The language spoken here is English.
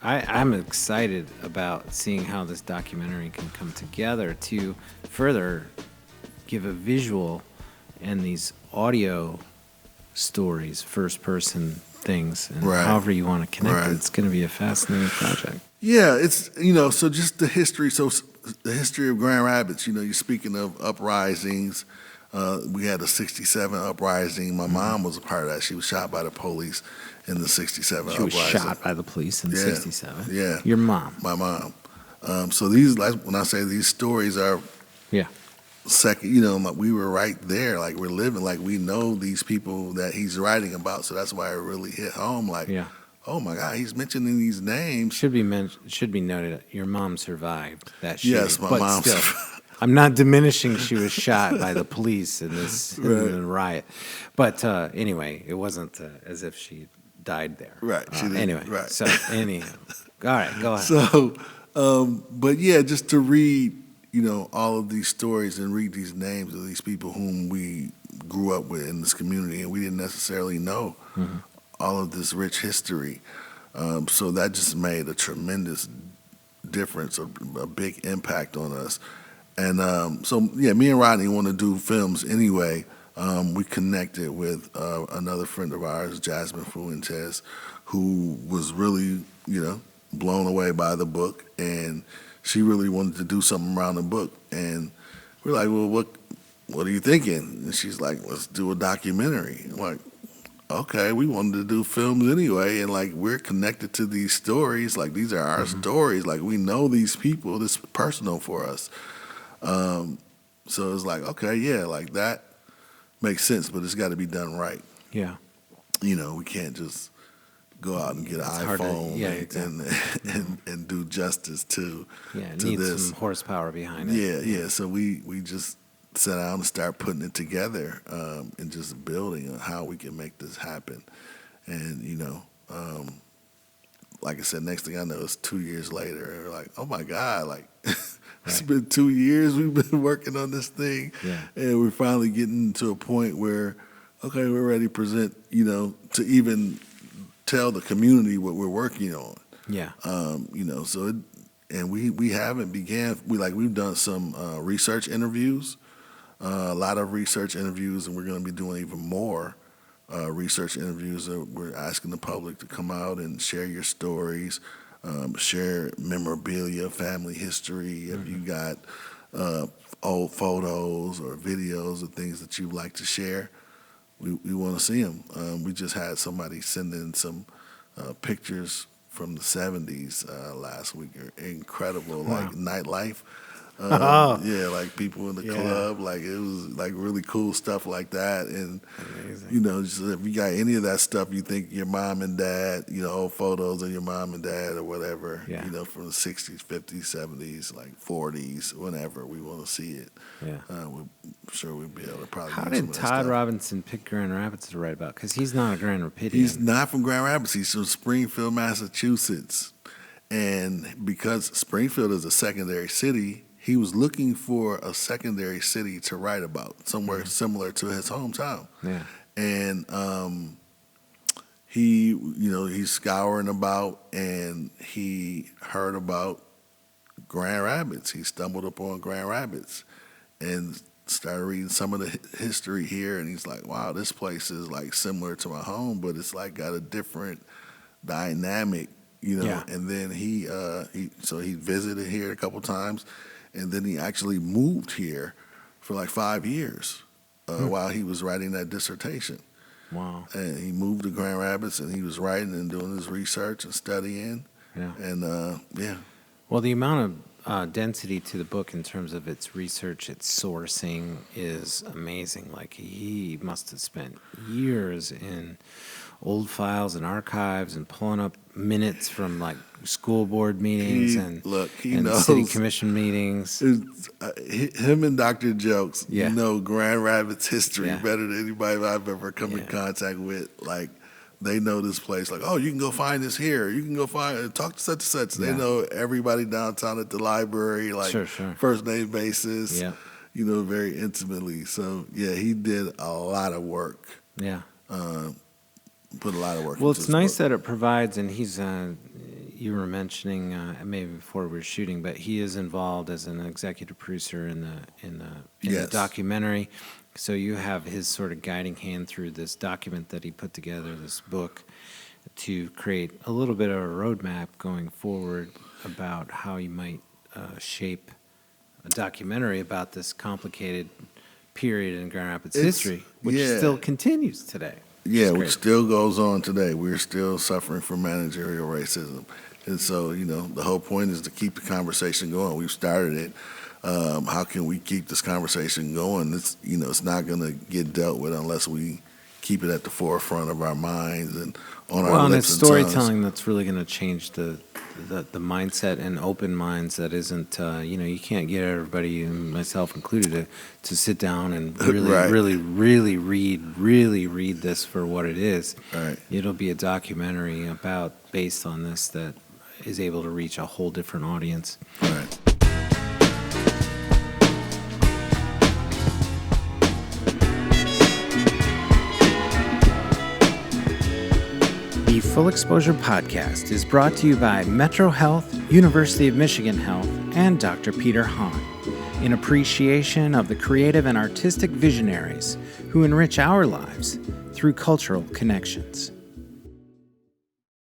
I'm excited about seeing how this documentary can come together to further give a visual and these audio stories, first-person things, and however you want to connect it. It's going to be a fascinating project. Yeah, it's, so just the history. So the history of Grand Rapids, you're speaking of uprisings. We had a 67 uprising. My mom was a part of that. She was shot by the police in the 67 uprising. She was shot by the police in 67? Yeah. Your mom? My mom. So these, like when I say these stories are second, like we were right there, like we're living, like we know these people that he's writing about. So that's why it really hit home. Like, oh my God, he's mentioning these names. Should be noted that your mom survived that shooting. Yes, my mom still, I'm not diminishing she was shot by the police in this in the riot. But anyway, it wasn't as if she died there. Right. Anyway, so anyhow. All right, go ahead. So, but yeah, just to read, all of these stories and read these names of these people whom we grew up with in this community, and we didn't necessarily know all of this rich history. So that just made a tremendous difference, a big impact on us. And me and Rodney want to do films anyway. We connected with another friend of ours, Jasmine Fuentes, who was really, blown away by the book, and she really wanted to do something around the book. And we're like, well, what are you thinking? And she's like, let's do a documentary. I'm like, okay, we wanted to do films anyway, and like we're connected to these stories. Like these are our stories. Like we know these people. This is personal for us. So it's like, okay, yeah, like that makes sense, but it's got to be done right. Yeah. We can't just go out and get an iPhone and do justice to it to needs this. some horsepower behind it. Yeah. So we just sat down and start putting it together and just building on how we can make this happen. And like I said, next thing I know, it's 2 years later. We're like, oh my God, like. It's been 2 years we've been working on this thing, and we're finally getting to a point where, okay, we're ready to present, to even tell the community what we're working on. Yeah. And we haven't began. We've done some research interviews, a lot of research interviews, and we're going to be doing even more research interviews. We're asking the public to come out and share your stories. Share memorabilia, family history. If you got old photos or videos or things that you'd like to share, we want to see them. We just had somebody send in some pictures from the 70s last week. Incredible, like nightlife. Like people in the club, like it was like really cool stuff like that. And just if you got any of that stuff, you think your mom and dad, old photos of your mom and dad or whatever, from the 60s, 50s, 70s, like 40s, whenever we want to see it. I'm sure we'll be able to probably. How did Todd Robinson pick Grand Rapids to write about? Because he's not a Grand Rapidian. He's not from Grand Rapids. He's from Springfield, Massachusetts. And because Springfield is a secondary city, he was looking for a secondary city to write about, somewhere similar to his hometown. Yeah. And he's scouring about, and he heard about Grand Rapids. He stumbled upon Grand Rapids and started reading some of the history here, and he's like, wow, this place is like similar to my home, but it's like got a different dynamic, And then he visited here a couple times. And then he actually moved here for like 5 years while he was writing that dissertation. Wow. And he moved to Grand Rapids, and he was writing and doing his research and studying. Yeah. And, Well, the amount of density to the book in terms of its research, its sourcing is amazing. Like he must have spent years in old files and archives and pulling up minutes from like school board meetings and city commission meetings. Him and Dr. Jokes know Grand Rapids history better than anybody I've ever come in contact with. Like they know this place. Like, oh, you can go find this here. You can go talk to such and such. They know everybody downtown at the library, like first name basis. Yeah. Very intimately. So he did a lot of work. Yeah. Put a lot of work. Well, it's nice that it provides, and he's you were mentioning maybe before we were shooting, but he is involved as an executive producer in the Yes. documentary. So you have his sort of guiding hand through this document that he put together, this book, to create a little bit of a roadmap going forward about how you might shape a documentary about this complicated period in Grand Rapids history, which still continues today. Yeah, which still goes on today. We're still suffering from managerial racism. And so, the whole point is to keep the conversation going. We've started it. How can we keep this conversation going? It's not going to get dealt with unless we keep it at the forefront of our minds and on our lips and tongues. Well, and it's storytelling that's really going to change the mindset and open minds. That isn't, you can't get everybody, myself included, to sit down and really, really read this for what it is. Right. It'll be a documentary based on this that is able to reach a whole different audience. Right. The Full Exposure Podcast is brought to you by Metro Health, University of Michigan Health, and Dr. Peter Hahn, in appreciation of the creative and artistic visionaries who enrich our lives through cultural connections.